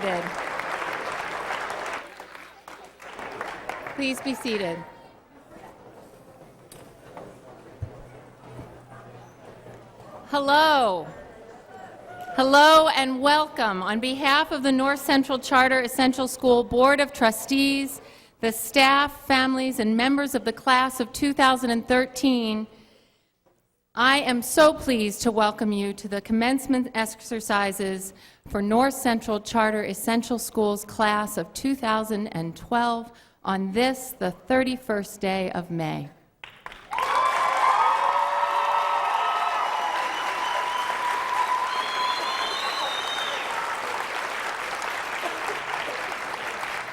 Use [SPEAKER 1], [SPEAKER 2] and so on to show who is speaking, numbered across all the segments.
[SPEAKER 1] seated. Please be seated. Hello. Hello and welcome. On behalf of the North Central Charter Essential School Board of Trustees, the staff, families, and members of the class of 2013, I am so pleased to welcome you to the commencement exercises for North Central Charter Essential Schools class of 2012 on this, the 31st day of May.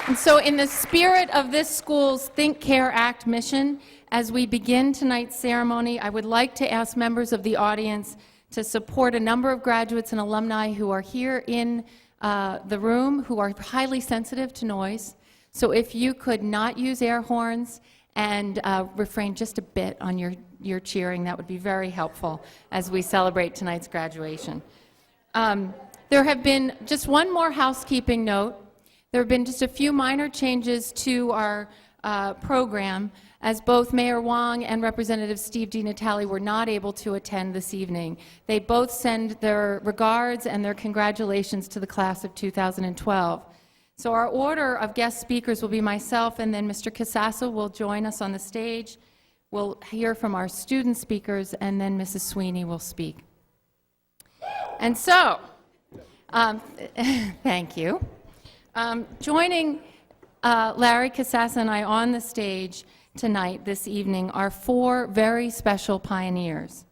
[SPEAKER 1] And so in the spirit of this school's Think, Care, Act mission, as we begin tonight's ceremony, I would like to ask members of the audience to support a number of graduates and alumni who are here in the room who are highly sensitive to noise. So if you could not use air horns and refrain just a bit on your cheering, that would be very helpful as we celebrate tonight's graduation. There have been just one more housekeeping note. There have been just a few minor changes to our program, as both Mayor Wong and Representative Steve DiNatale were not able to attend this evening. They both send their regards and their congratulations to the class of 2012. So our order of guest speakers will be myself, and then Mr. Casassa will join us on the stage. We'll hear from our student speakers, and then Mrs. Sweeney will speak. And so, thank you. Joining Larry Casassa and I on the stage tonight, this evening, are four very special pioneers.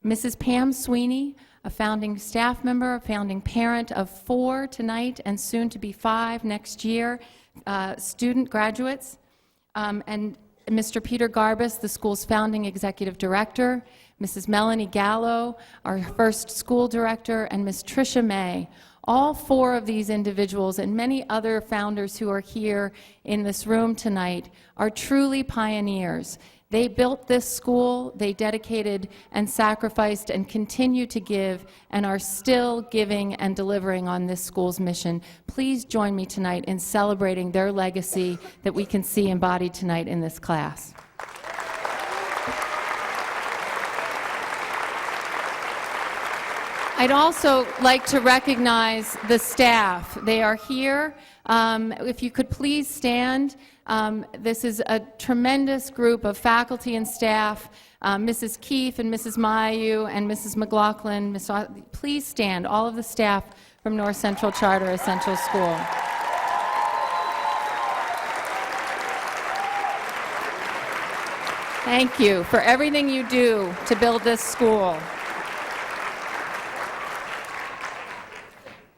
[SPEAKER 1] Mrs. Pam Sweeney, a founding staff member, a founding parent of 4 tonight and soon to be 5 next year, student graduates, and Mr. Peter Garbus, the school's founding executive director, Mrs. Melanie Gallo, our first school director, and Ms. Tricia May. All four of these individuals and many other founders who are here in this room tonight are truly pioneers. They built this school, they dedicated and sacrificed and continue to give and are still giving and delivering on this school's mission. Please join me tonight in celebrating their legacy that we can see embodied tonight in this class. I'd also like to recognize the staff. They are here. If you could please stand. This is a tremendous group of faculty and staff. Mrs. Keefe and Mrs. Mayu and Mrs. McLaughlin. Please stand, all of the staff from North Central Charter Essential School. Thank you for everything you do to build this school.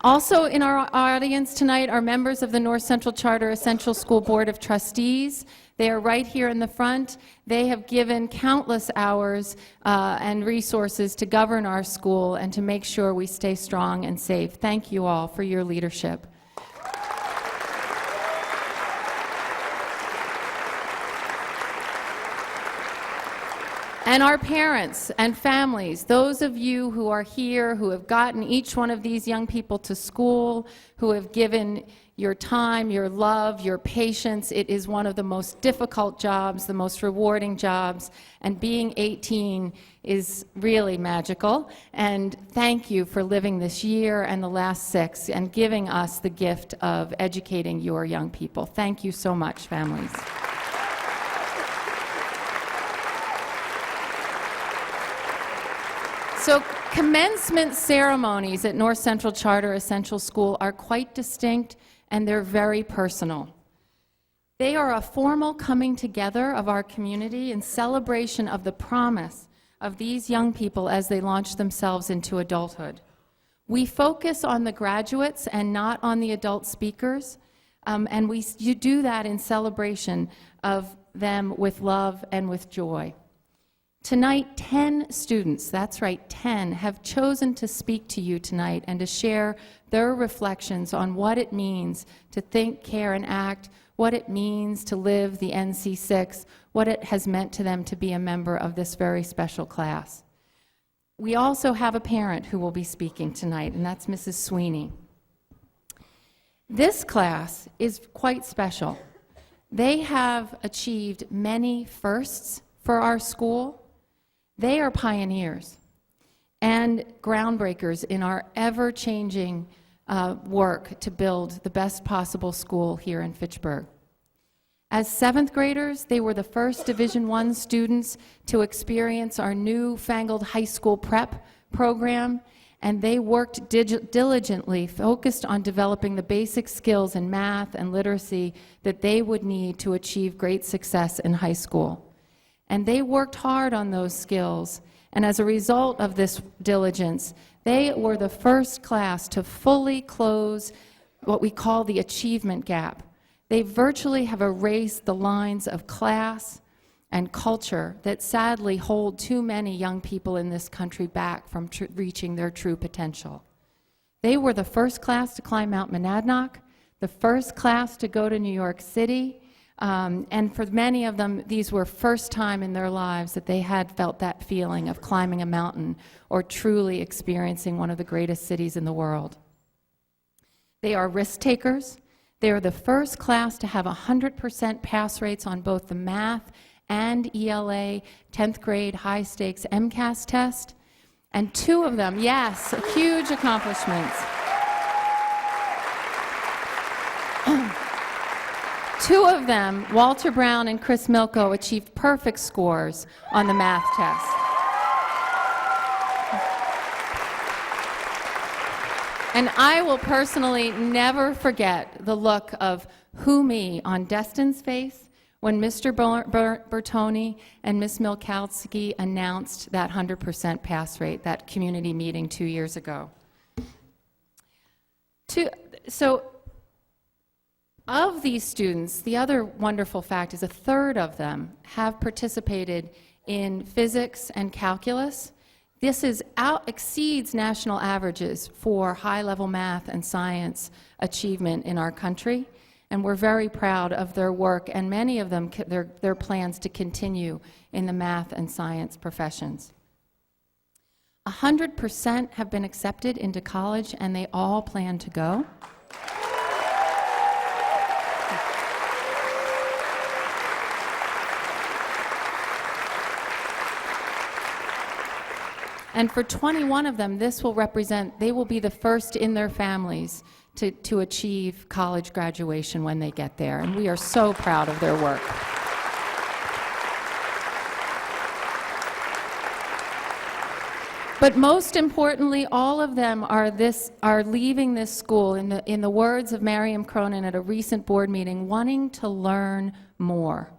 [SPEAKER 1] Also in our audience tonight are members of the North Central Charter Essential School Board of Trustees. They are right here in the front. They have given countless hours and resources to govern our school and to make sure we stay strong and safe. Thank you all for your leadership. And our parents and families, those of you who are here, who have gotten each one of these young people to school, who have given your time, your love, your patience. It is one of the most difficult jobs, the most rewarding jobs, and being 18 is really magical. And thank you for living this year and the last 6 and giving us the gift of educating your young people. Thank you so much, families. So commencement ceremonies at North Central Charter Essential School are quite distinct and they're very personal. They are a formal coming together of our community in celebration of the promise of these young people as they launch themselves into adulthood. We focus on the graduates and not on the adult speakers, and you do that in celebration of them with love and with joy. Tonight, 10 students, that's right, 10, have chosen to speak to you tonight and to share their reflections on what it means to think, care, and act, what it means to live the NC6, what it has meant to them to be a member of this very special class. We also have a parent who will be speaking tonight, and that's Mrs. Sweeney. This class is quite special. They have achieved many firsts for our school. They are pioneers and groundbreakers in our ever-changing work to build the best possible school here in Fitchburg. As 7th graders, they were the first Division I students to experience our newfangled high school prep program, and they worked diligently, focused on developing the basic skills in math and literacy that they would need to achieve great success in high school. And they worked hard on those skills, and as a result of this diligence, they were the first class to fully close what we call the achievement gap. They virtually have erased the lines of class and culture that sadly hold too many young people in this country back from reaching their true potential. They were the first class to climb Mount Monadnock, the first class to go to New York City, and for many of them, these were first time in their lives that they had felt that feeling of climbing a mountain or truly experiencing one of the greatest cities in the world. They are risk takers. They are the first class to have 100% pass rates on both the math and ELA 10th grade high stakes MCAS test. And 2 of them, yes, huge accomplishments. 2 of them, Walter Brown and Chris Milko, achieved perfect scores on the math test. And I will personally never forget the look of who me on Destin's face when Mr. Bertoni and Ms. Milkowski announced that 100% pass rate, that community meeting 2 years ago. So of these students, the other wonderful fact is 1/3 of them have participated in physics and calculus. This exceeds national averages for high-level math and science achievement in our country, and we're very proud of their work and many of them, their plans to continue in the math and science professions. 100% have been accepted into college, and they all plan to go. And for 21 of them, this will represent, they will be the first in their families to achieve college graduation when they get there. And we are so proud of their work. But most importantly, all of them are leaving this school, in the words of Miriam Cronin at a recent board meeting, wanting to learn more.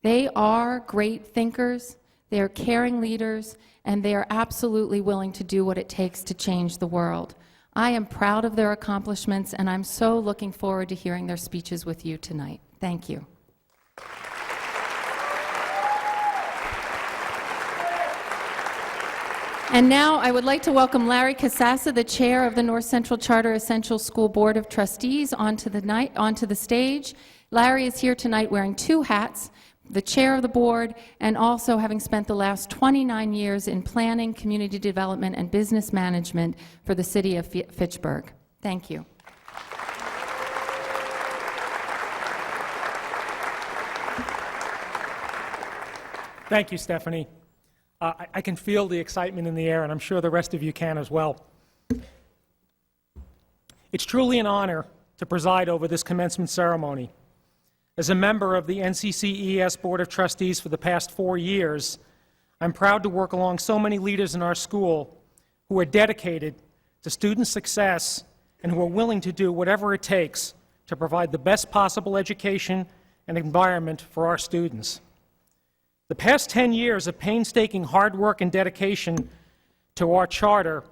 [SPEAKER 1] They are great thinkers, they are caring leaders, and they are absolutely willing to do what it takes to change the world. I am proud of their accomplishments, and I'm so looking forward to hearing their speeches with you tonight. Thank you. And now I would like to welcome Larry Casassa, the chair of the North Central Charter Essential School Board of Trustees, onto the stage. Larry is here tonight wearing 2 hats, the chair of the board, and also having spent the last 29 years in planning, community development, and business management for the city of Fitchburg. Thank you.
[SPEAKER 2] Thank you, Stephanie. I can feel the excitement in the air, and I'm sure the rest of you can as well. It's truly an honor to preside over this commencement ceremony. As a member of the NCCES Board of Trustees for the past 4 years, I'm proud to work along so many leaders in our school who are dedicated to student success and who are willing to do whatever it takes to provide the best possible education and environment for our students. The past 10 years of painstaking hard work and dedication to our charter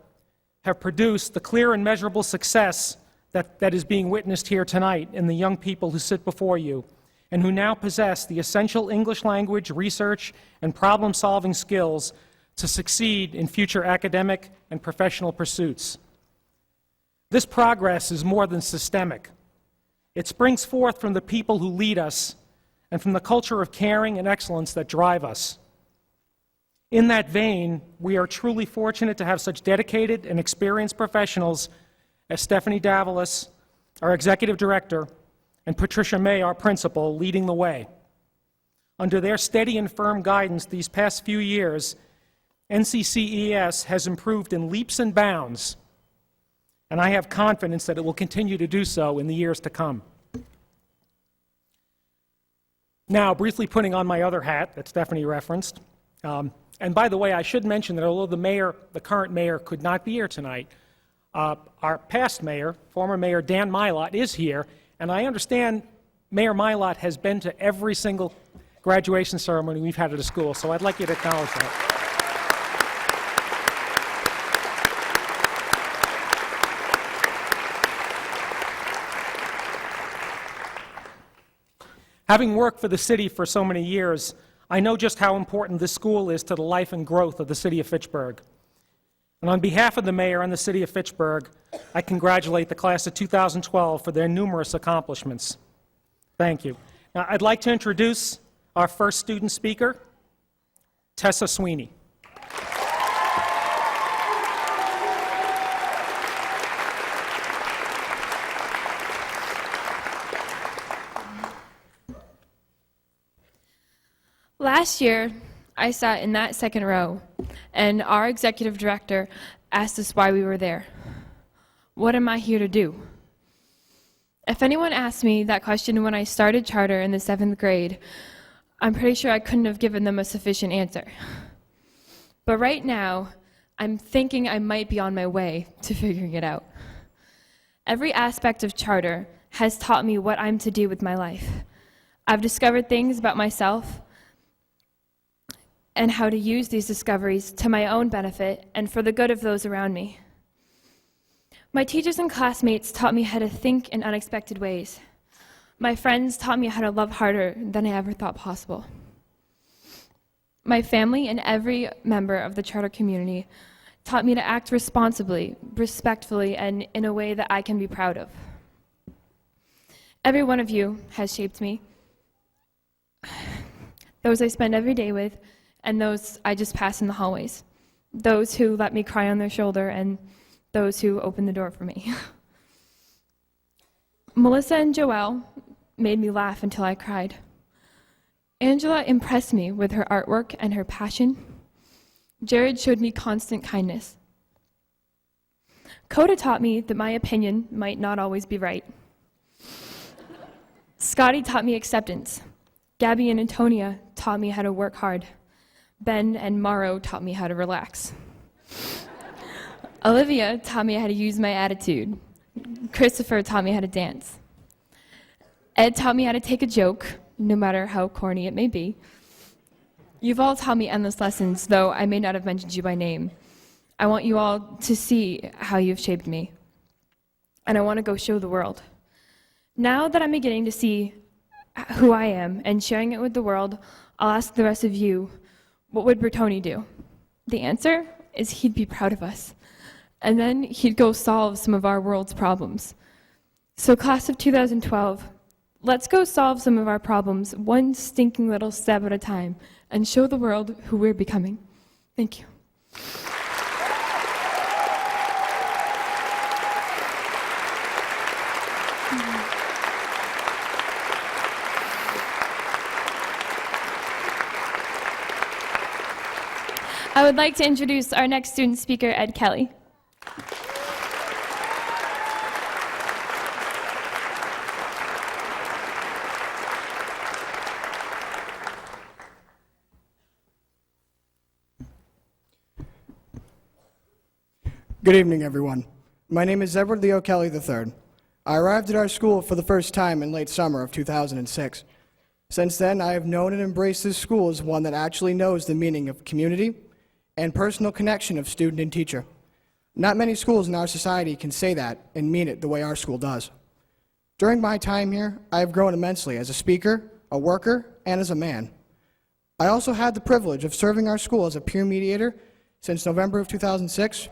[SPEAKER 2] have produced the clear and measurable success that is being witnessed here tonight in the young people who sit before you and who now possess the essential English language, research, and problem-solving skills to succeed in future academic and professional pursuits. This progress is more than systemic. It springs forth from the people who lead us and from the culture of caring and excellence that drive us. In that vein, we are truly fortunate to have such dedicated and experienced professionals as Stephanie Davalos our executive director, and Patricia May, our principal, leading the way. Under their steady and firm guidance these past few years, NCCES has improved in leaps and bounds, and I have confidence that it will continue to do so in the years to come. Now, briefly putting on my other hat that Stephanie referenced, and by the way, I should mention that although the current mayor could not be here tonight, our past mayor, former Mayor Dan Mylott, is here, and I understand Mayor Mylott has been to every single graduation ceremony we've had at the school, so I'd like you to acknowledge that. Having worked for the city for so many years, I know just how important this school is to the life and growth of the city of Fitchburg. And on behalf of the mayor and the city of Fitchburg, I congratulate the class of 2012 for their numerous accomplishments. Thank you. Now, I'd like to introduce our first student speaker, Tessa Sweeney.
[SPEAKER 3] Last year, I sat in that second row, and our executive director asked us why we were there. What am I here to do? If anyone asked me that question when I started charter in the 7th grade, I'm pretty sure I couldn't have given them a sufficient answer. But right now, I'm thinking I might be on my way to figuring it out. Every aspect of charter has taught me what I'm to do with my life. I've discovered things about myself and how to use these discoveries to my own benefit and for the good of those around me. My teachers and classmates taught me how to think in unexpected ways. My friends taught me how to love harder than I ever thought possible. My family and every member of the charter community taught me to act responsibly, respectfully, and in a way that I can be proud of. Every one of you has shaped me. Those I spend every day with, and those I just pass in the hallways. Those who let me cry on their shoulder, and those who open the door for me. Melissa and Joelle made me laugh until I cried. Angela impressed me with her artwork and her passion. Jared showed me constant kindness. Coda taught me that my opinion might not always be right. Scotty taught me acceptance. Gabby and Antonia taught me how to work hard. Ben and Morrow taught me how to relax. Olivia taught me how to use my attitude. Christopher taught me how to dance. Ed taught me how to take a joke, no matter how corny it may be. You've all taught me endless lessons, though I may not have mentioned you by name. I want you all to see how you've shaped me, and I want to go show the world. Now that I'm beginning to see who I am and sharing it with the world, I'll ask the rest of you, what would Bertoni do? The answer is he'd be proud of us. And then he'd go solve some of our world's problems. So class of 2012, let's go solve some of our problems one stinking little step at a time and show the world who we're becoming. Thank you. I would like to introduce our next student speaker, Ed Kelly.
[SPEAKER 4] Good evening, everyone. My name is Edward Leo Kelly III. I arrived at our school for the first time in late summer of 2006. Since then, I have known and embraced this school as one that actually knows the meaning of community and personal connection of student and teacher. Not many schools in our society can say that and mean it the way our school does. During my time here, I have grown immensely as a speaker, a worker, and as a man. I also had the privilege of serving our school as a peer mediator since November of 2006,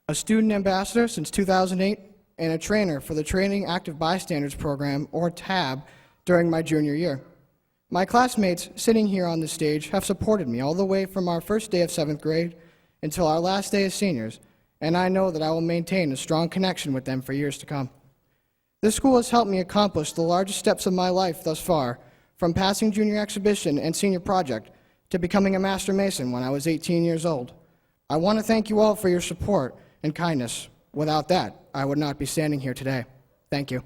[SPEAKER 4] a student ambassador since 2008, and a trainer for the Training Active Bystanders program, or TAB, during my junior year. My classmates sitting here on the stage have supported me all the way from our first day of 7th grade until our last day as seniors, and I know that I will maintain a strong connection with them for years to come. This school has helped me accomplish the largest steps of my life thus far, from passing junior exhibition and senior project to becoming a master mason when I was 18 years old. I want to thank you all for your support and kindness. Without that, I would not be standing here today. Thank you.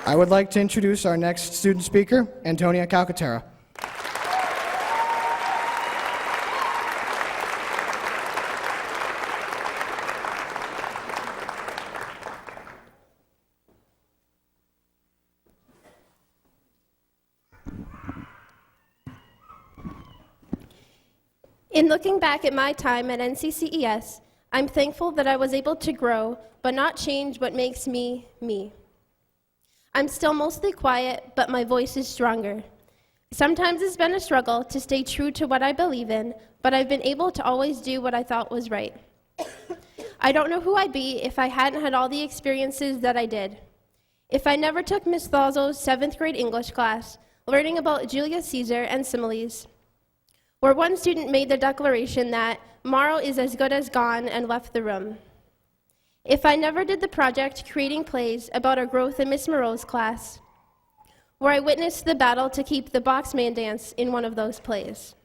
[SPEAKER 4] I would like to introduce our next student speaker, Antonia Calcaterra.
[SPEAKER 5] In looking back at my time at NCCES, I'm thankful that I was able to grow, but not change what makes me, me. I'm still mostly quiet, but my voice is stronger. Sometimes it's been a struggle to stay true to what I believe in, but I've been able to always do what I thought was right. I don't know who I'd be if I hadn't had all the experiences that I did. If I never took Miss Thalzo's 7th grade English class, learning about Julius Caesar and similes, where one student made the declaration that "Morrow is as good as gone" and left the room. If I never did the project creating plays about our growth in Miss Moreau's class, where I witnessed the battle to keep the Boxman dance in one of those plays.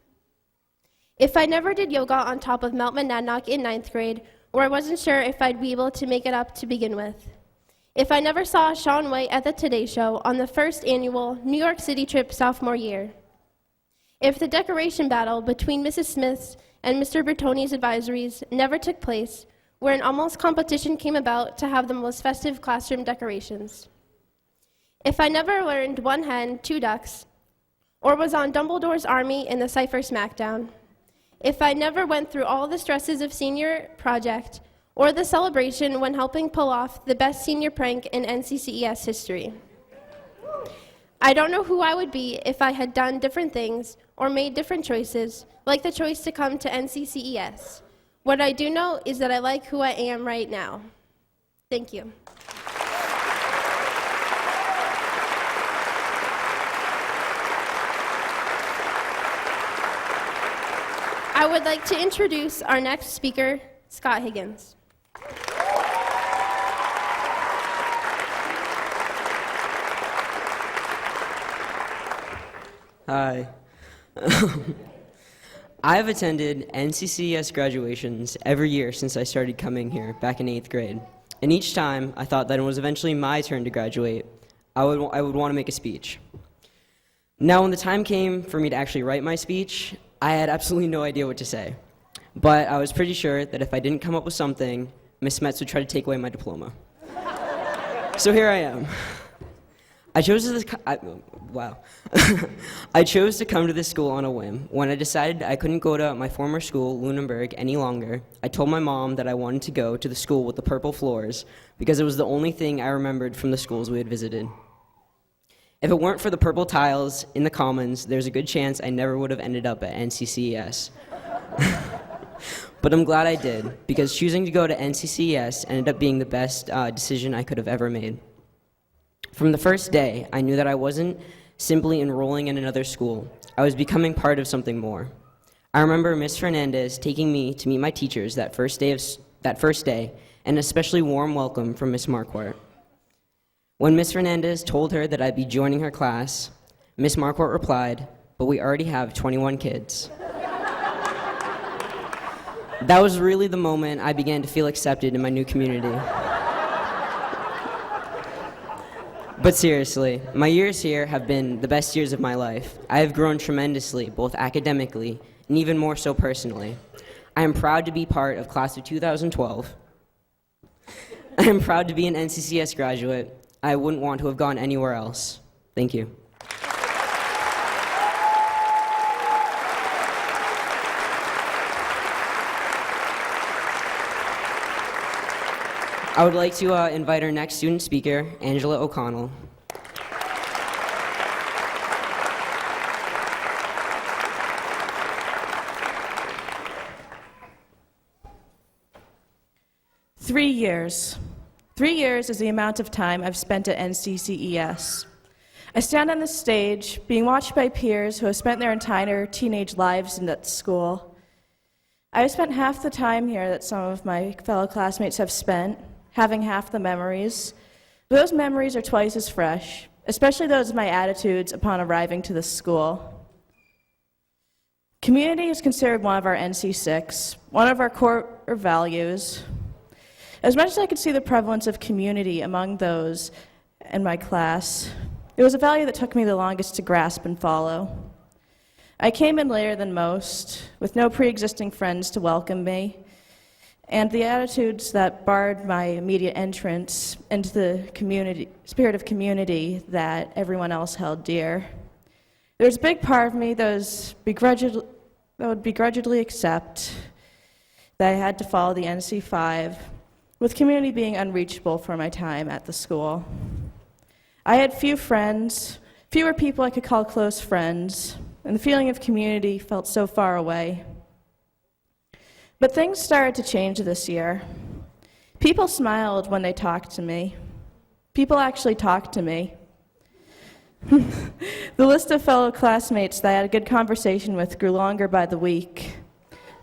[SPEAKER 5] If I never did yoga on top of Mount Monadnock in 9th grade, where I wasn't sure if I'd be able to make it up to begin with. If I never saw Shaun White at the Today Show on the first annual New York City trip sophomore year. If the decoration battle between Mrs. Smith's and Mr. Bertoni's advisories never took place, where an almost competition came about to have the most festive classroom decorations. If I never learned one hen, two ducks, or was on Dumbledore's army in the Cypher Smackdown. If I never went through all the stresses of senior project, or the celebration when helping pull off the best senior prank in NCCES history. I don't know who I would be if I had done different things or made different choices, like the choice to come to NCCES. What I do know is that I like who I am right now. Thank you. I would like to introduce our next speaker, Scott Higgins.
[SPEAKER 6] Hi. I've attended NCCES graduations every year since I started coming here back in 8th grade. And each time I thought that it was eventually my turn to graduate, I would want to make a speech. Now, when the time came for me to actually write my speech, I had absolutely no idea what to say. But I was pretty sure that if I didn't come up with something, Miss Metz would try to take away my diploma. So here I am. I chose to come to this school on a whim. When I decided I couldn't go to my former school, Lunenburg, any longer, I told my mom that I wanted to go to the school with the purple floors because it was the only thing I remembered from the schools we had visited. If it weren't for the purple tiles in the commons, there's a good chance I never would have ended up at NCCES. But I'm glad I did, because choosing to go to NCCES ended up being the best decision I could have ever made. From the first day, I knew that I wasn't simply enrolling in another school. I was becoming part of something more. I remember Miss Fernandez taking me to meet my teachers that first day, and an especially warm welcome from Miss Marquardt. When Miss Fernandez told her that I'd be joining her class, Miss Marquardt replied, "But we already have 21 kids." That was really the moment I began to feel accepted in my new community. But seriously, my years here have been the best years of my life. I have grown tremendously, both academically and even more so personally. I am proud to be part of class of 2012. I am proud to be an NCCES graduate. I wouldn't want to have gone anywhere else. Thank you. I would like to invite our next student speaker, Angela O'Connell.
[SPEAKER 7] Three years. 3 years is the amount of time I've spent at NCCES. I stand on the stage, being watched by peers who have spent their entire teenage lives in that school. I have spent half the time here that some of my fellow classmates have spent, having half the memories. But those memories are twice as fresh, especially those of my attitudes upon arriving to this school. Community is considered one of our NC6, one of our core values. As much as I could see the prevalence of community among those in my class, it was a value that took me the longest to grasp and follow. I came in later than most, with no pre-existing friends to welcome me, and the attitudes that barred my immediate entrance into the spirit of community that everyone else held dear. There's a big part of me that would begrudgingly accept that I had to follow the NC5, with community being unreachable for my time at the school. I had few friends, fewer people I could call close friends, and the feeling of community felt so far away. But things started to change this year. People smiled when they talked to me. People actually talked to me. The list of fellow classmates that I had a good conversation with grew longer by the week.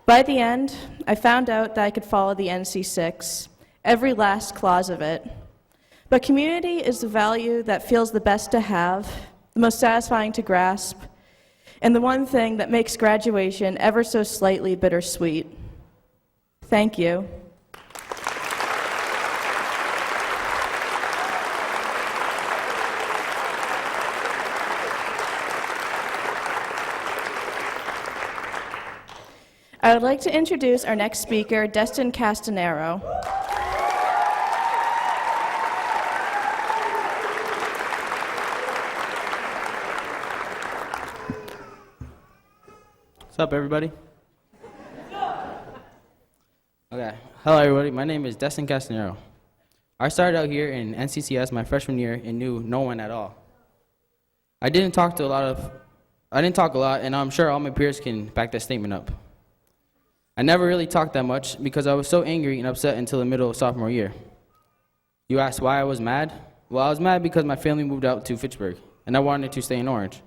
[SPEAKER 7] By the end, I found out that I could follow the NC6, every last clause of it. But community is the value that feels the best to have, the most satisfying to grasp, and the one thing that makes graduation ever so slightly bittersweet. Thank you. I would like to introduce our next speaker, Destin Castanero.
[SPEAKER 8] What's up, everybody? Okay. Hello, everybody. My name is Destin Castanero. I started out here in NCCES my freshman year and knew no one at all. I didn't talk a lot, and I'm sure all my peers can back that statement up. I never really talked that much because I was so angry and upset until the middle of sophomore year. You asked why I was mad? Well, I was mad because my family moved out to Fitchburg, and I wanted to stay in Orange.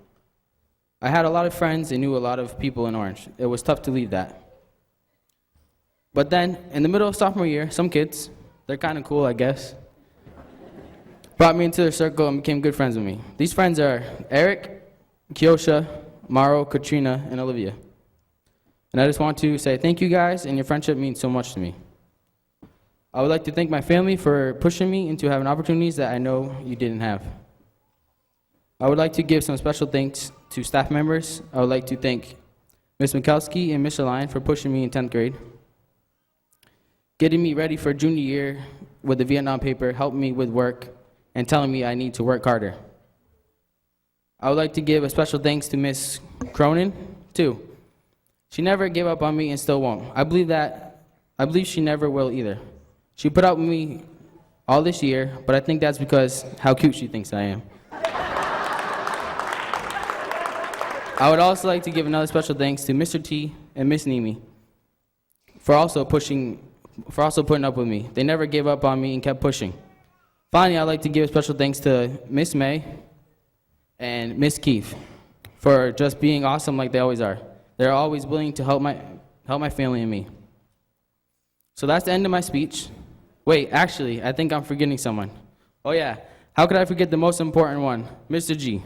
[SPEAKER 8] I had a lot of friends and knew a lot of people in Orange. It was tough to leave that. But then, in the middle of sophomore year, some kids, they're kind of cool, I guess, brought me into their circle and became good friends with me. These friends are Eric, Kiosha, Maro, Katrina, and Olivia. And I just want to say thank you guys, and your friendship means so much to me. I would like to thank my family for pushing me into having opportunities that I know you didn't have. I would like to give some special thanks to staff members. I would like to thank Ms. Mikowski and Ms. Aline for pushing me in 10th grade. Getting me ready for junior year with the Vietnam paper helped me with work and telling me I need to work harder. I would like to give a special thanks to Ms. Cronin, too. She never gave up on me and still won't. I believe she never will either. She put up with me all this year, but I think that's because how cute she thinks I am. I would also like to give another special thanks to Mr. T and Miss Nemi for also putting up with me. They never gave up on me and kept pushing. Finally, I'd like to give a special thanks to Miss May and Miss Keith for just being awesome like they always are. They're always willing to help my family and me. So that's the end of my speech. Wait, actually, I think I'm forgetting someone. Oh yeah, how could I forget the most important one, Mr. G.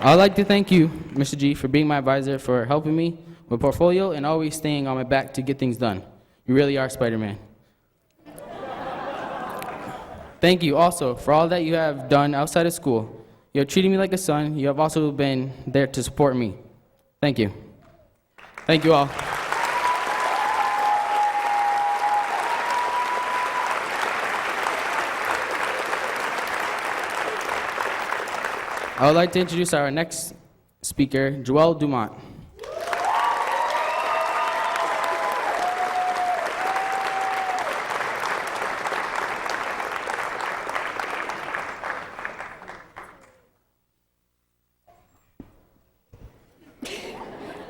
[SPEAKER 8] I'd like to thank you, Mr. G, for being my advisor, for helping me with portfolio and always staying on my back to get things done. You really are Spider-Man. Thank you also for all that you have done outside of school. You have treated me like a son. You have also been there to support me. Thank you. Thank you all. I would like to introduce our next speaker, Joelle Dumont.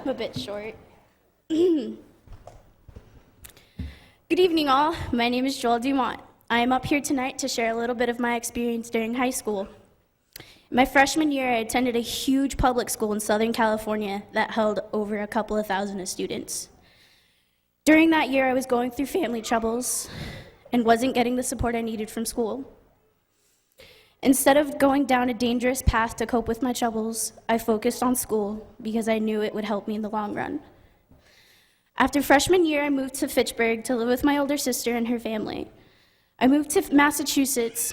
[SPEAKER 9] I'm a bit short. Good evening, all. My name is Joelle Dumont. I am up here tonight to share a little bit of my experience during high school. My freshman year, I attended a huge public school in Southern California that held over a couple of thousand students. During that year, I was going through family troubles and wasn't getting the support I needed from school. Instead of going down a dangerous path to cope with my troubles, I focused on school because I knew it would help me in the long run. After freshman year, I moved to Fitchburg to live with my older sister and her family. I moved to Massachusetts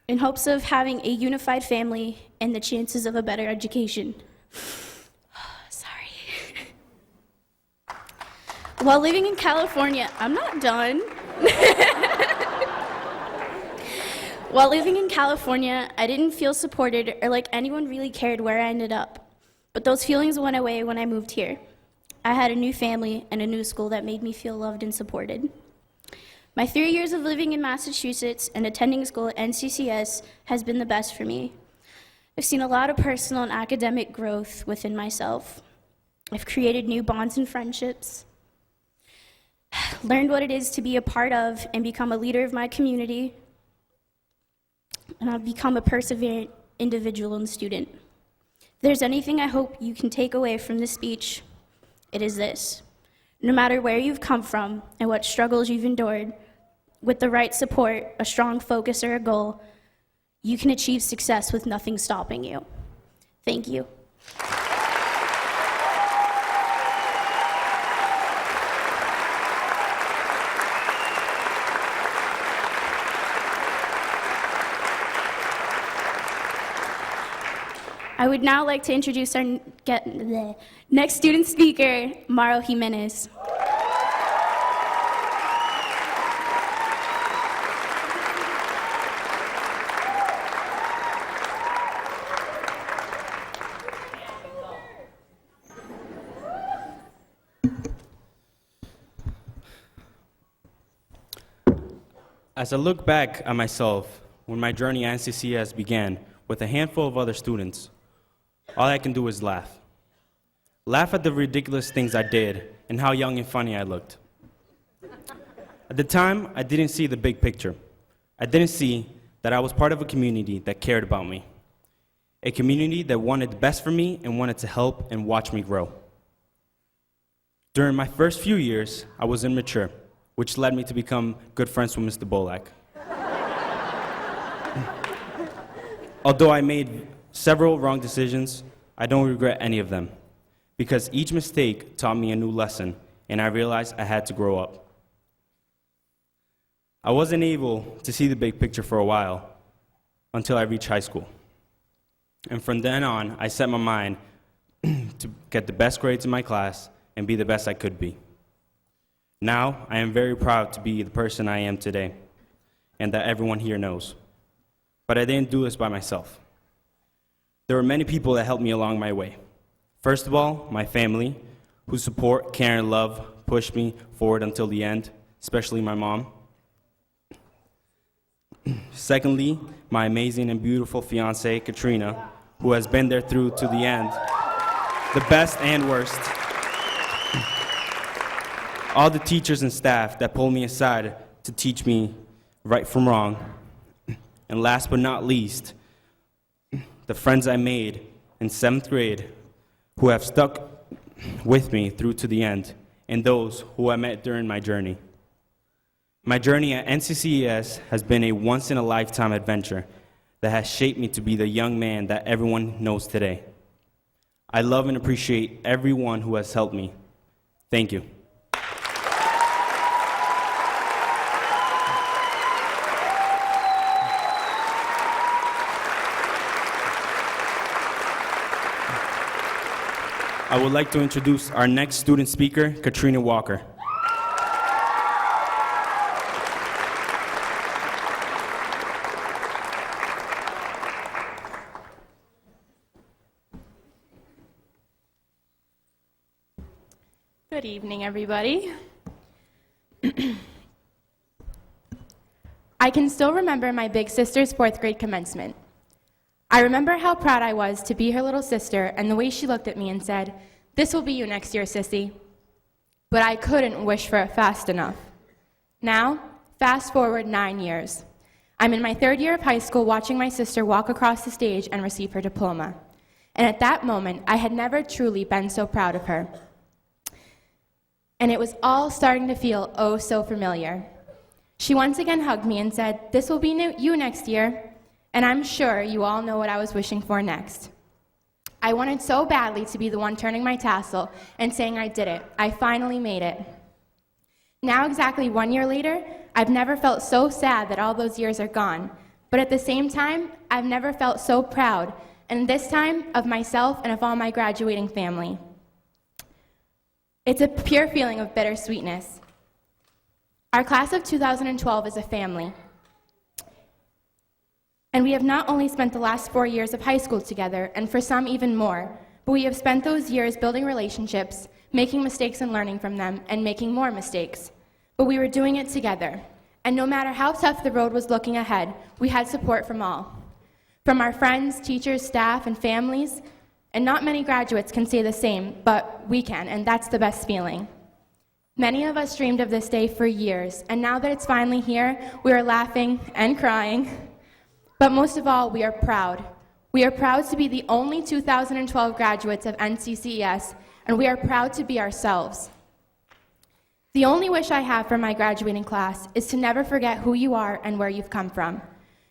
[SPEAKER 9] in hopes of having a unified family and the chances of a better education. Sorry. While living in California, I'm not done. While living in California, I didn't feel supported or like anyone really cared where I ended up. But those feelings went away when I moved here. I had a new family and a new school that made me feel loved and supported. My 3 years of living in Massachusetts and attending school at NCCES has been the best for me. I've seen a lot of personal and academic growth within myself. I've created new bonds and friendships, learned what it is to be a part of and become a leader of my community, and I've become a perseverant individual and student. If there's anything I hope you can take away from this speech, it is this. No matter where you've come from and what struggles you've endured, with the right support, a strong focus, or a goal, you can achieve success with nothing stopping you. Thank you. I would now like to introduce our next student speaker, Mauro Jimenez.
[SPEAKER 10] As I look back at myself when my journey at NCCES began with a handful of other students, all I can do is laugh. Laugh at the ridiculous things I did and how young and funny I looked. At the time, I didn't see the big picture. I didn't see that I was part of a community that cared about me, a community that wanted the best for me and wanted to help and watch me grow. During my first few years, I was immature, which led me to become good friends with Mr. Bolak. Although I made several wrong decisions, I don't regret any of them, because each mistake taught me a new lesson, and I realized I had to grow up. I wasn't able to see the big picture for a while until I reached high school. And from then on, I set my mind to get the best grades in my class and be the best I could be. Now, I am very proud to be the person I am today, and that everyone here knows. But I didn't do this by myself. There were many people that helped me along my way. First of all, my family, whose support, care, and love pushed me forward until the end, especially my mom. Secondly, my amazing and beautiful fiancée, Katrina, who has been there through to the end, the best and worst. All the teachers and staff that pulled me aside to teach me right from wrong. And last but not least, the friends I made in 7th grade who have stuck with me through to the end, and those who I met during my journey. My journey at NCCES has been a once-in-a-lifetime adventure that has shaped me to be the young man that everyone knows today. I love and appreciate everyone who has helped me. Thank you. I would like to introduce our next student speaker, Katrina Walker.
[SPEAKER 11] Good evening, everybody. I can still remember my big sister's 4th grade commencement. I remember how proud I was to be her little sister and the way she looked at me and said, "This will be you next year, sissy." But I couldn't wish for it fast enough. Now, Fast forward 9 years. I'm in my 3rd year of high school watching my sister walk across the stage and receive her diploma. And at that moment, I had never truly been so proud of her. And it was all starting to feel oh so familiar. She once again hugged me and said, "This will be you next year." And I'm sure you all know what I was wishing for next. I wanted so badly to be the one turning my tassel and saying I did it. I finally made it. Now, exactly 1 year later, I've never felt so sad that all those years are gone. But at the same time, I've never felt so proud, and this time of myself and of all my graduating family. It's a pure feeling of bittersweetness. Our class of 2012 is a family. And we have not only spent the last 4 years of high school together, and for some even more, but we have spent those years building relationships, making mistakes and learning from them, and making more mistakes. But we were doing it together. And no matter how tough the road was looking ahead, we had support from all. From our friends, teachers, staff, and families, and not many graduates can say the same, but we can, and that's the best feeling. Many of us dreamed of this day for years, and now that it's finally here, we are laughing and crying. But most of all, we are proud. We are proud to be the only 2012 graduates of NCCES, and we are proud to be ourselves. The only wish I have for my graduating class is to never forget who you are and where you've come from.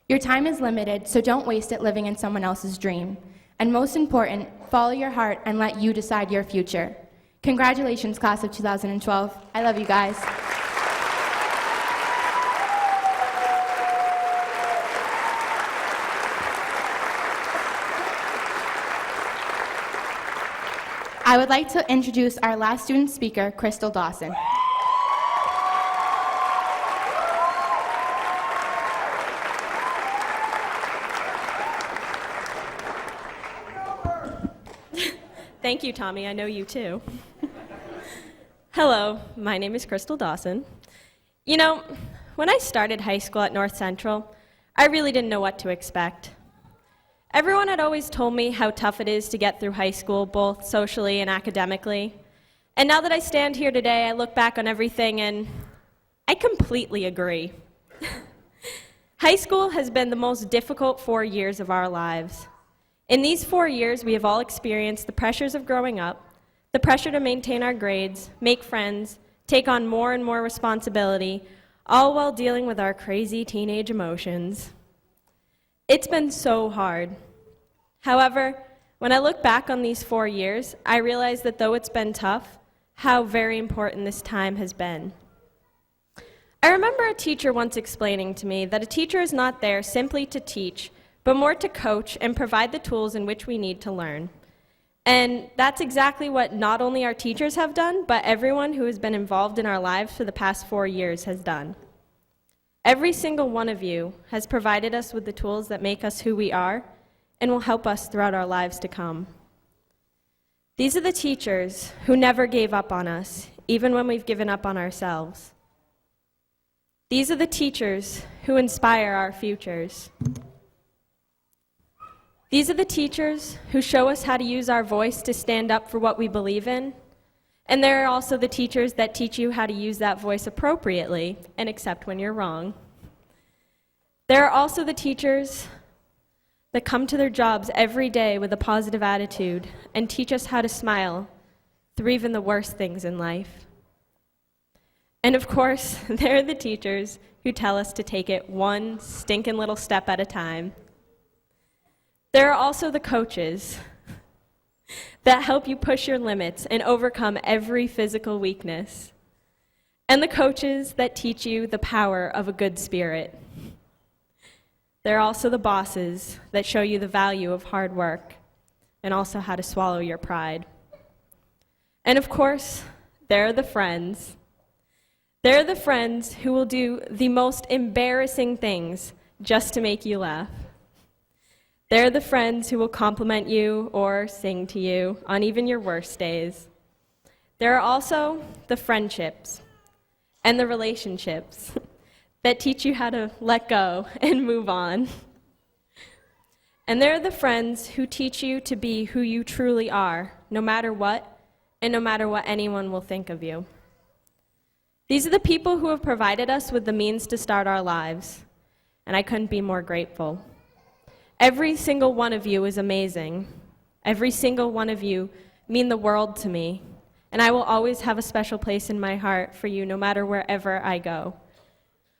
[SPEAKER 11] Your time is limited, so don't waste it living in someone else's dream. And most important, follow your heart and let you decide your future. Congratulations, class of 2012. I love you guys. I would like to introduce our last student speaker, Crystal Dawson.
[SPEAKER 12] Thank you, Tommy. I know you too. Hello, my name is Crystal Dawson. You know, when I started high school at North Central, I really didn't know what to expect. Everyone had always told me how tough it is to get through high school, both socially and academically. And now that I stand here today, I look back on everything and I completely agree. High school has been the most difficult 4 years of our lives. In these 4 years, we have all experienced the pressures of growing up, the pressure to maintain our grades, make friends, take on more and more responsibility, all while dealing with our crazy teenage emotions. It's been so hard. However, when I look back on these 4 years, I realize that though it's been tough, how very important this time has been. I remember a teacher once explaining to me that a teacher is not there simply to teach, but more to coach and provide the tools in which we need to learn. And that's exactly what not only our teachers have done, but everyone who has been involved in our lives for the past 4 years has done. Every single one of you has provided us with the tools that make us who we are and will help us throughout our lives to come. These are the teachers who never gave up on us, even when we've given up on ourselves. These are the teachers who inspire our futures. These are the teachers who show us how to use our voice to stand up for what we believe in. And there are also the teachers that teach you how to use that voice appropriately and accept when you're wrong. There are also the teachers that come to their jobs every day with a positive attitude and teach us how to smile through even the worst things in life. And of course, there are the teachers who tell us to take it one stinking little step at a time. There are also the coaches that help you push your limits and overcome every physical weakness. And the coaches that teach you the power of a good spirit. There are also the bosses that show you the value of hard work and also how to swallow your pride. And of course, there are the friends. There are the friends who will do the most embarrassing things just to make you laugh. They're the friends who will compliment you or sing to you on even your worst days. There are also the friendships and the relationships that teach you how to let go and move on. And there are the friends who teach you to be who you truly are, no matter what, and no matter what anyone will think of you. These are the people who have provided us with the means to start our lives, and I couldn't be more grateful. Every single one of you is amazing. Every single one of you mean the world to me, and I will always have a special place in my heart for you no matter wherever I go.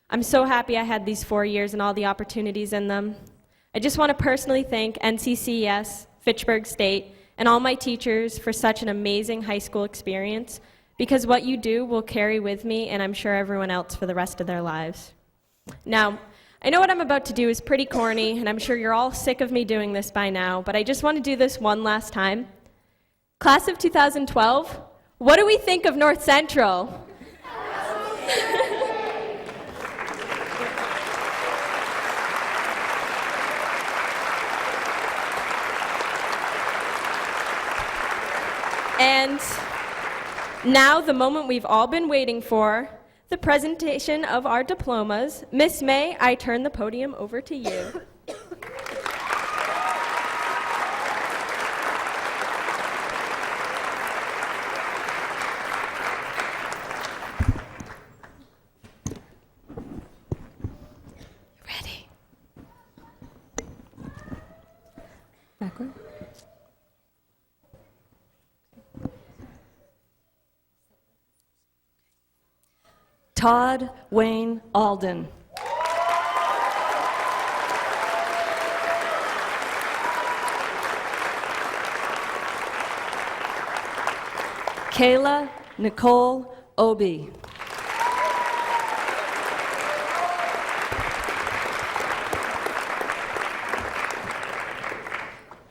[SPEAKER 12] I'm so happy I had these 4 years and all the opportunities in them. I just want to personally thank NCCES, Fitchburg State, and all my teachers for such an amazing high school experience, because what you do will carry with me, and I'm sure everyone else, for the rest of their lives. Now, I know what I'm about to do is pretty corny, and I'm sure you're all sick of me doing this by now, but I just want to do this one last time. Class of 2012, what do we think of North Central? And now, the moment we've all been waiting for, the presentation of our diplomas. Miss May, I turn the podium over to you. Ready? Backward.
[SPEAKER 13] Todd Wayne Alden. Kayla Nicole Obi.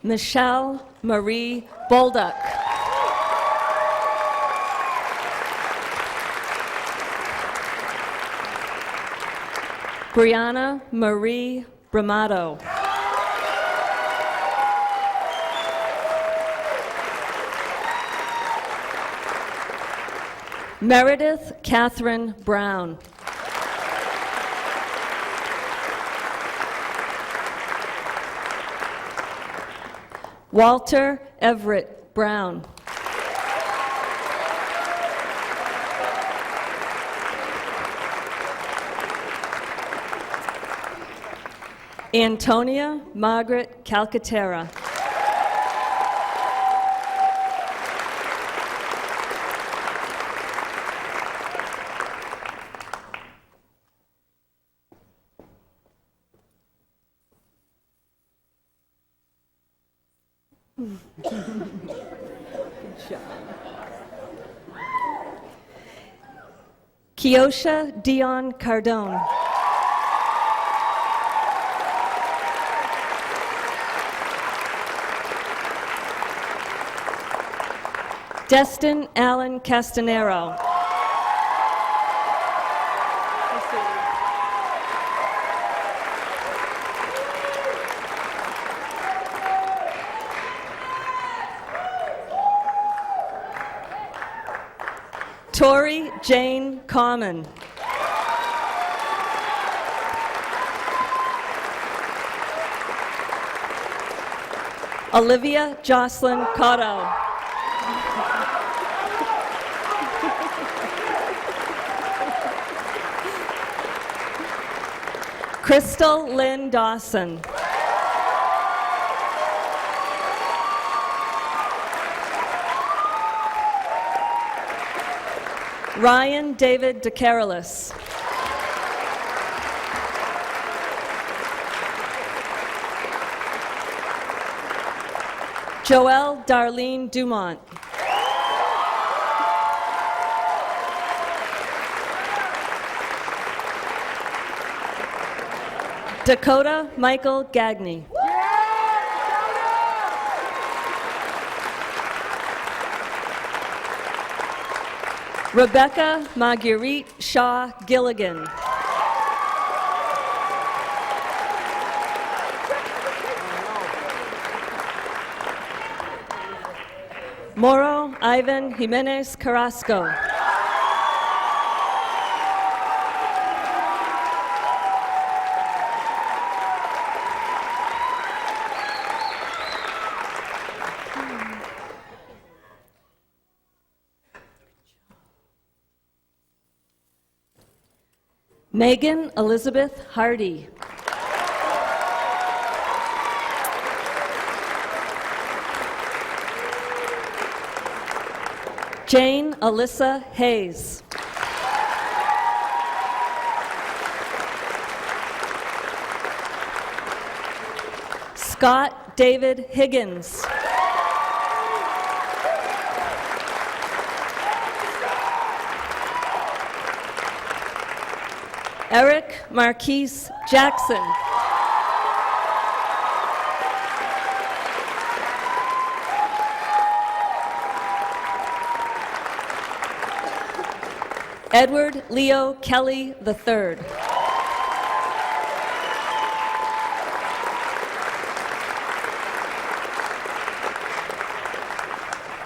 [SPEAKER 13] Michelle Marie Bolduck. Brianna Marie Bramato. Meredith Catherine Brown. Walter Everett Brown. Antonia Margaret Calcaterra. Kiosha Dion Cardone. Destin Allen Castanero. Tori Jane Common. Olivia Jocelyn Cotto. Crystal Lynn Dawson. Ryan David DeCarolis. Joelle Darlene Dumont. Dakota Michael Gagney. Rebecca Marguerite Shaw Gilligan. Moro Ivan Jimenez Carrasco. Megan Elizabeth Hardy. Jane Alyssa Hayes. Scott David Higgins. Eric Marquise Jackson. Edward Leo Kelly III.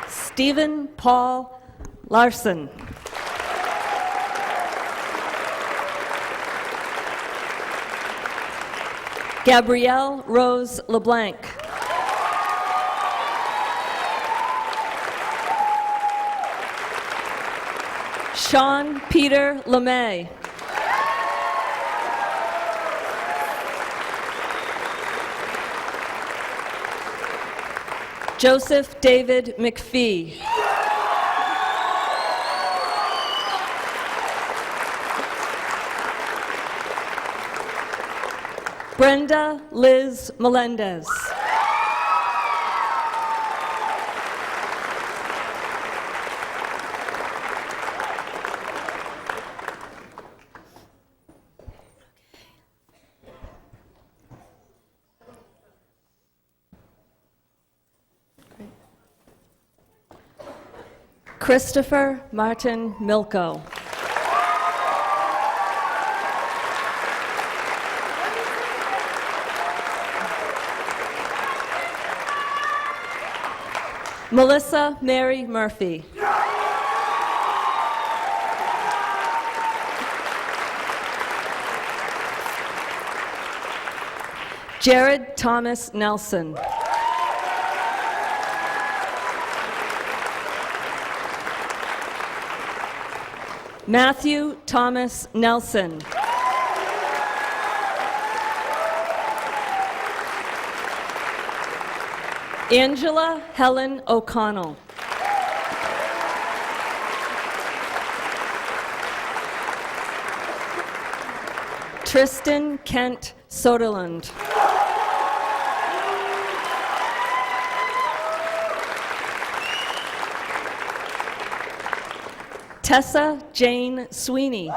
[SPEAKER 13] Stephen Paul Larson. Gabrielle Rose LeBlanc. Sean Peter LeMay. Joseph David McPhee. Brenda Liz Melendez. Christopher Martin Milko. Melissa Mary Murphy. Jared Thomas Nelson. Matthew Thomas Nelson. Angela Helen O'Connell. Tristan Kent Soderlund. Tessa Jane Sweeney.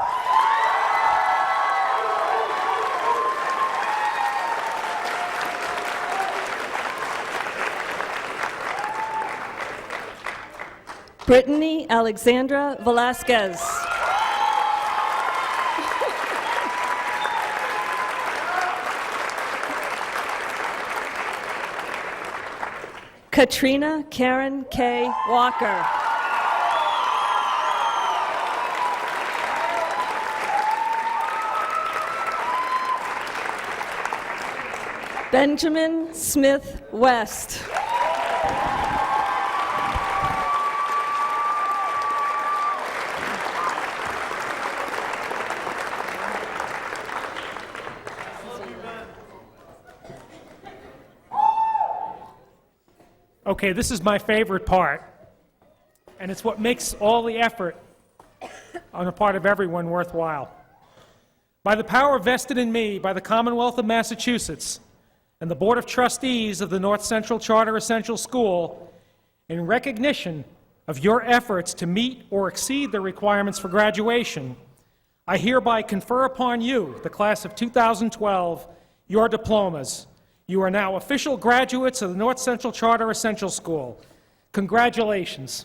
[SPEAKER 13] Brittany Alexandra Velasquez. Katrina Karen K. Walker. Benjamin Smith West.
[SPEAKER 2] Okay, this is my favorite part, and it's what makes all the effort on the part of everyone worthwhile. By the power vested in me by the Commonwealth of Massachusetts and the Board of Trustees of the North Central Charter Essential School, in recognition of your efforts to meet or exceed the requirements for graduation, I hereby confer upon you, the class of 2012, your diplomas. You are now official graduates of the North Central Charter Essential School. Congratulations.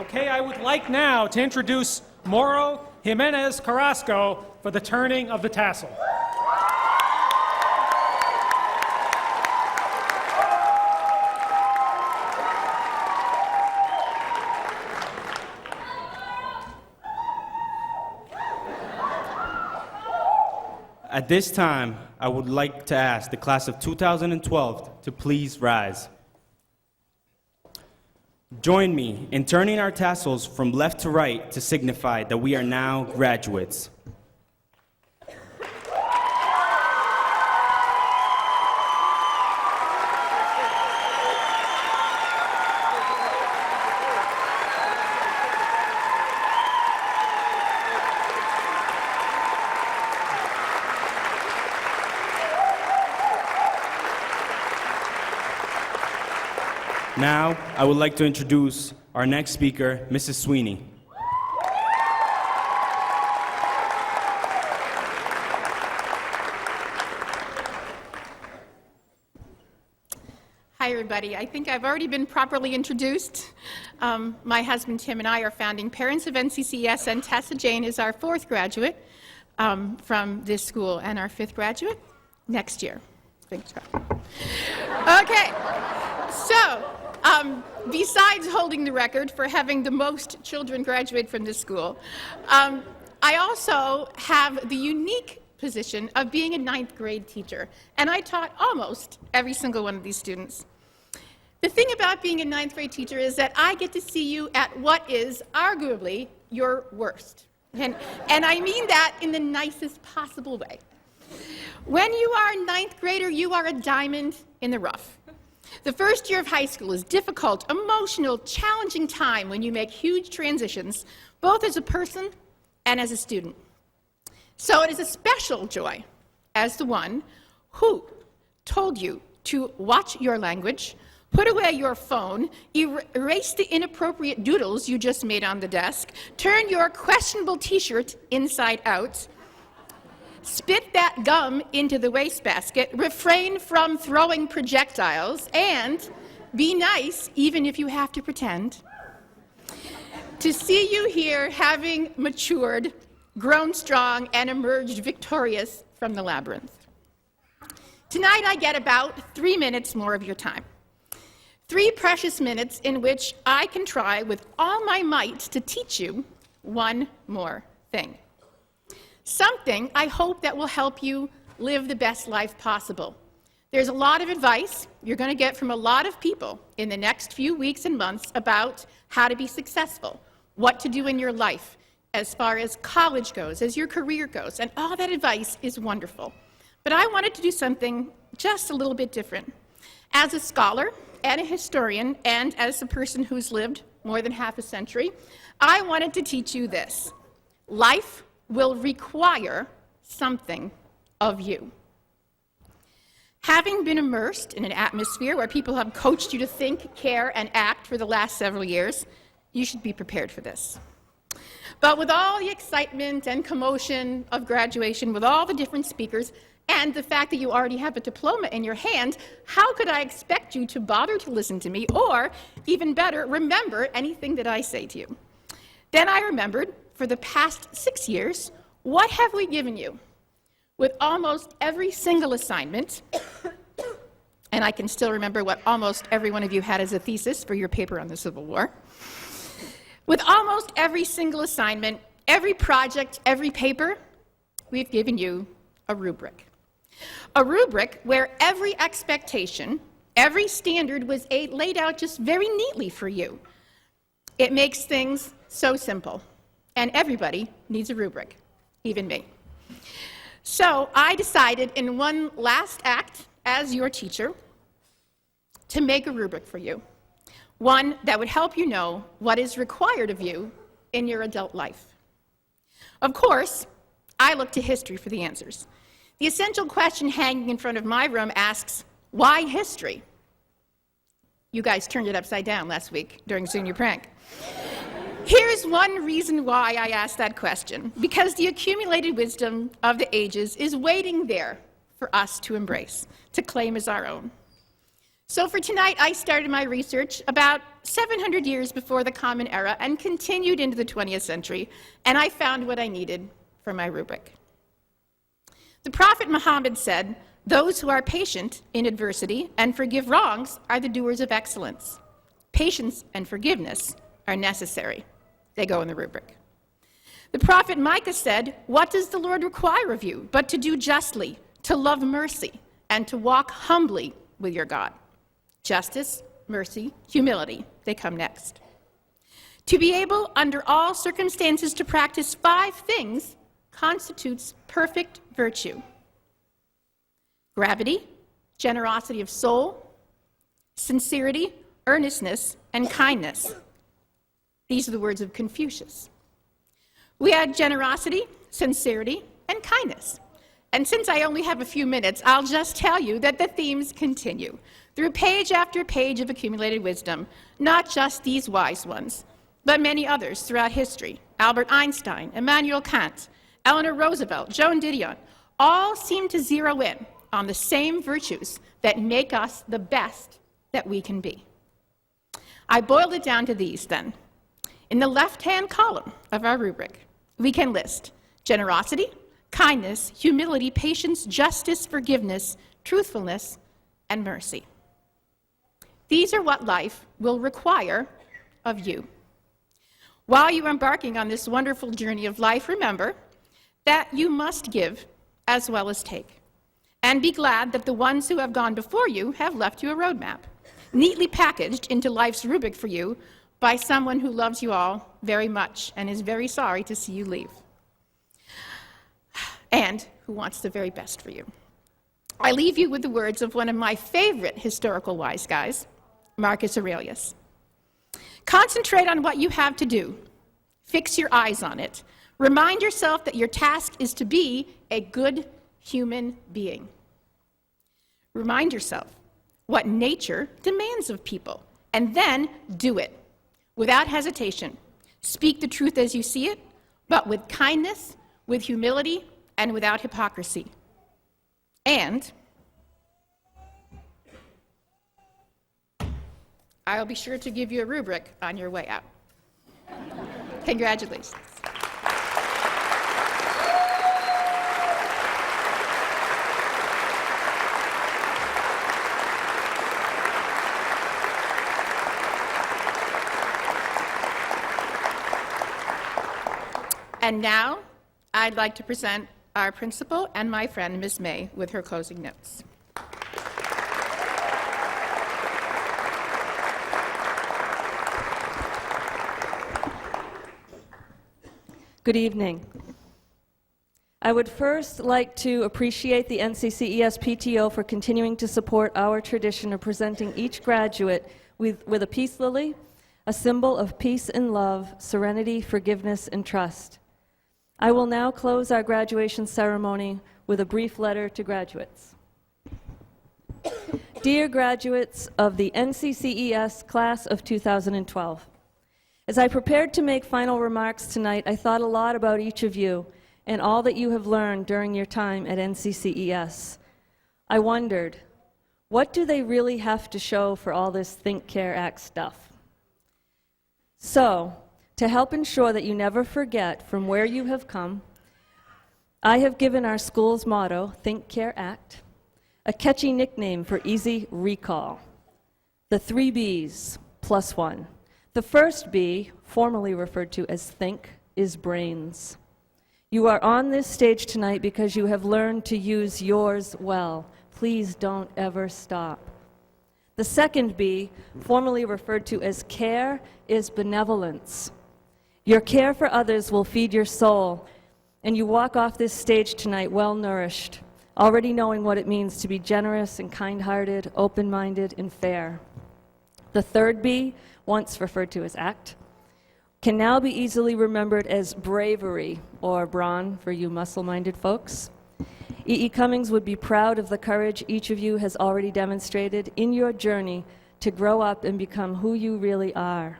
[SPEAKER 2] Okay, I would like now to introduce Mauro Jimenez Carrasco for the turning of the tassel.
[SPEAKER 10] At this time, I would like to ask the class of 2012 to please rise. Join me in turning our tassels from left to right to signify that we are now graduates. Now, I would like to introduce our next speaker, Mrs. Sweeney.
[SPEAKER 1] Hi, everybody. I think I've already been properly introduced. My husband Tim and I are founding parents of NCCES, and Tessa Jane is our fourth graduate from this school, and our fifth graduate next year. Thanks. Okay, so besides holding the record for having the most children graduate from this school, I also have the unique position of being a ninth grade teacher, and I taught almost every single one of these students. The thing about being a ninth grade teacher is that I get to see you at what is arguably your worst. And I mean that in the nicest possible way. When you are a ninth grader, you are a diamond in the rough. The first year of high school is difficult, emotional, challenging time when you make huge transitions, both as a person and as a student. So it is a special joy as the one who told you to watch your language, put away your phone, erase the inappropriate doodles you just made on the desk, turn your questionable t-shirt inside out, spit that gum into the wastebasket, refrain from throwing projectiles, and be nice even if you have to pretend. To see you here having matured, grown strong, and emerged victorious from the labyrinth. Tonight I get about 3 minutes more of your time. 3 precious minutes in which I can try with all my might to teach you one more thing. Something I hope that will help you live the best life possible. There's a lot of advice you're going to get from a lot of people in the next few weeks and months about how to be successful, what to do in your life as far as college goes, as your career goes, and all that advice is wonderful. But I wanted to do something just a little bit different. As a scholar and a historian, and as a person who's lived more than half a century, I wanted to teach you this. Life will require something of you. Having been immersed in an atmosphere where people have coached you to think, care, and act for the last several years, you should be prepared for this. But with all the excitement and commotion of graduation, with all the different speakers, and the fact that you already have a diploma in your hand, how could I expect you to bother to listen to me, or, even better, remember anything that I say to you? Then I remembered, for the past 6 years, what have we given you? With almost every single assignment, and I can still remember what almost every one of you had as a thesis for your paper on the Civil War. With almost every single assignment, every project, every paper, we've given you a rubric. A rubric where every expectation, every standard was laid out just very neatly for you. It makes things so simple, and everybody needs a rubric, even me. So I decided in one last act as your teacher to make a rubric for you, one that would help you know what is required of you in your adult life. Of course, I look to history for the answers. The essential question hanging in front of my room asks, why history? You guys turned it upside down last week during Junior Prank. Here's one reason why I asked that question. Because the accumulated wisdom of the ages is waiting there for us to embrace, to claim as our own.
[SPEAKER 14] So for tonight, I started my research about 700 years before the Common Era and continued into the 20th century, and I found what I needed for my rubric. The Prophet Muhammad said, "Those who are patient in adversity and forgive wrongs are the doers of excellence. Patience and forgiveness are necessary." They go in the rubric. The prophet Micah said, "What does the Lord require of you but to do justly, to love mercy, and to walk humbly with your God?" Justice, mercy, humility, they come next. To be able, under all circumstances, to practice 5 things constitutes perfect virtue: gravity, generosity of soul, sincerity, earnestness, and kindness. These are the words of Confucius. We had generosity, sincerity, and kindness. And since I only have a few minutes, I'll just tell you that the themes continue through page after page of accumulated wisdom, not just these wise ones, but many others throughout history. Albert Einstein, Immanuel Kant, Eleanor Roosevelt, Joan Didion, all seem to zero in on the same virtues that make us the best that we can be. I boiled it down to these then. In the left-hand column of our rubric, we can list generosity, kindness, humility, patience, justice, forgiveness, truthfulness, and mercy. These are what life will require of you. While you're embarking on this wonderful journey of life, remember that you must give as well as take. And be glad that the ones who have gone before you have left you a roadmap, neatly packaged into life's rubric for you by someone who loves you all very much and is very sorry to see you leave, and who wants the very best for you. I leave you with the words of one of my favorite historical wise guys, Marcus Aurelius. Concentrate on what you have to do. Fix your eyes on it. Remind yourself that your task is to be a good human being. Remind yourself what nature demands of people, and then do it without hesitation. Speak the truth as you see it, but with kindness, with humility, and without hypocrisy. And I'll be sure to give you a rubric on your way out. Congratulations. And now, I'd like to present our principal and my friend, Ms. May, with her closing notes.
[SPEAKER 13] Good evening. I would first like to appreciate the NCCES PTO for continuing to support our tradition of presenting each graduate with a peace lily, a symbol of peace and love, serenity, forgiveness, and trust. I will now close our graduation ceremony with a brief letter to graduates. Dear graduates of the NCCES class of 2012, as I prepared to make final remarks tonight, I thought a lot about each of you and all that you have learned during your time at NCCES. I wondered, what do they really have to show for all this Think, Care, Act stuff? So, to help ensure that you never forget from where you have come, I have given our school's motto, Think, Care, Act, a catchy nickname for easy recall. The 3 B's plus 1. The first B, formerly referred to as think, is brains. You are on this stage tonight because you have learned to use yours well. Please don't ever stop. The second B, formerly referred to as care, is benevolence. Your care for others will feed your soul, and you walk off this stage tonight well-nourished, already knowing what it means to be generous and kind-hearted, open-minded, and fair. The third B, once referred to as ACT, can now be easily remembered as bravery, or brawn for you muscle-minded folks. E.E. Cummings would be proud of the courage each of you has already demonstrated in your journey to grow up and become who you really are.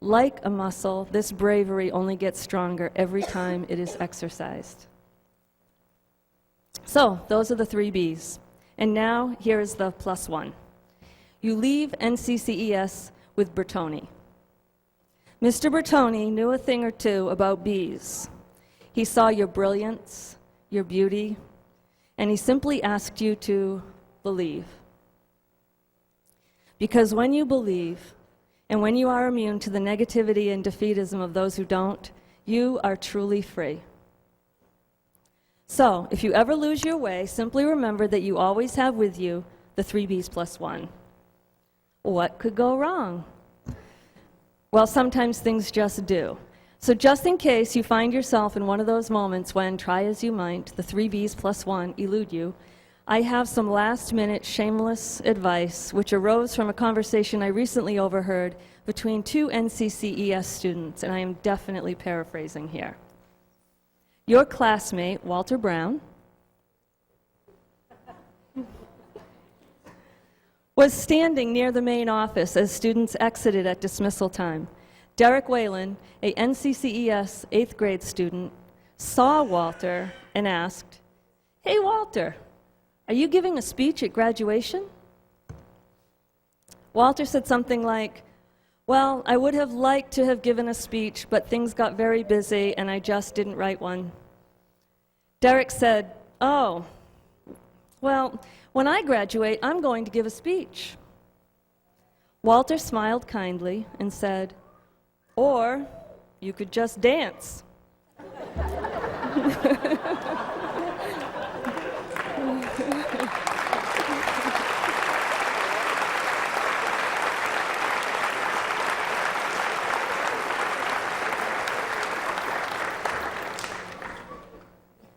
[SPEAKER 13] Like a muscle, this bravery only gets stronger every time it is exercised. So, those are the 3 B's. And now, here is the plus 1. You leave NCCES with Bertoni. Mr. Bertoni knew a thing or two about bees. He saw your brilliance, your beauty, and he simply asked you to believe. Because when you believe, and when you are immune to the negativity and defeatism of those who don't, you are truly free. So, if you ever lose your way, simply remember that you always have with you the 3 B's plus 1. What could go wrong? Well, sometimes things just do. So just in case you find yourself in one of those moments when, try as you might, the 3 B's plus 1 elude you, I have some last-minute shameless advice which arose from a conversation I recently overheard between 2 NCCES students, and I am definitely paraphrasing here. Your classmate, Walter Brown, was standing near the main office as students exited at dismissal time. Derek Whalen, a NCCES 8th grade student, saw Walter and asked, "Hey, Walter, are you giving a speech at graduation?" Walter said something like, "Well, I would have liked to have given a speech, but things got very busy and I just didn't write one." Derek said, "Oh, well, when I graduate, I'm going to give a speech." Walter smiled kindly and said, "Or you could just dance."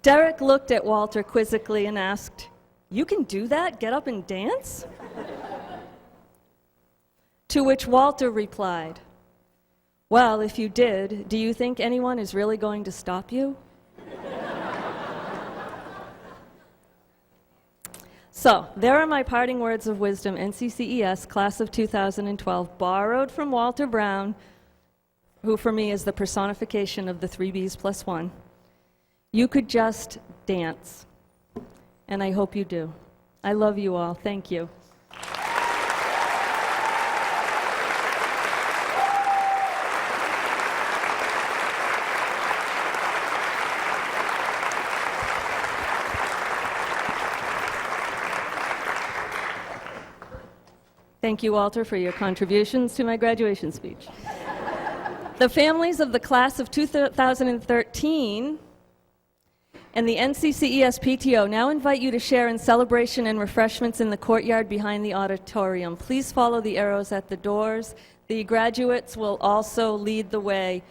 [SPEAKER 13] Derek looked at Walter quizzically and asked, "You can do that? Get up and dance?" To which Walter replied, "Well, if you did, do you think anyone is really going to stop you?" So, there are my parting words of wisdom, NCCES, class of 2012, borrowed from Walter Brown, who for me is the personification of the 3 B's plus 1. You could just dance, and I hope you do. I love you all. Thank you. Thank you, Walter, for your contributions to my graduation speech. The families of the class of 2013 and the NCCES PTO now invite you to share in celebration and refreshments in the courtyard behind the auditorium. Please follow the arrows at the doors. The graduates will also lead the way.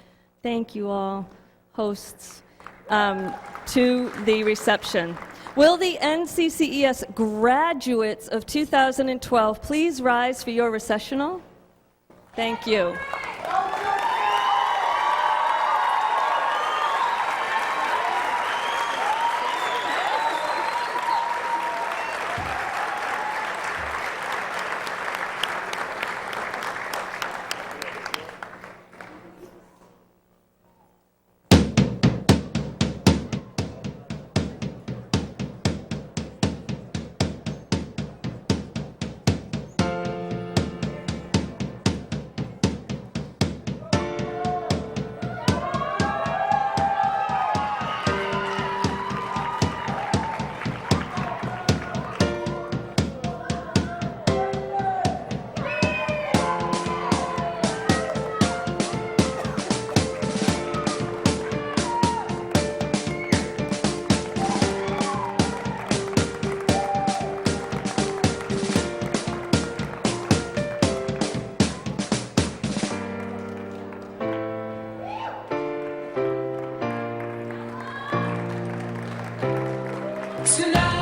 [SPEAKER 13] Thank you all, hosts, to the reception. Will the NCCES graduates of 2012 please rise for your recessional? Thank you.
[SPEAKER 15] Tonight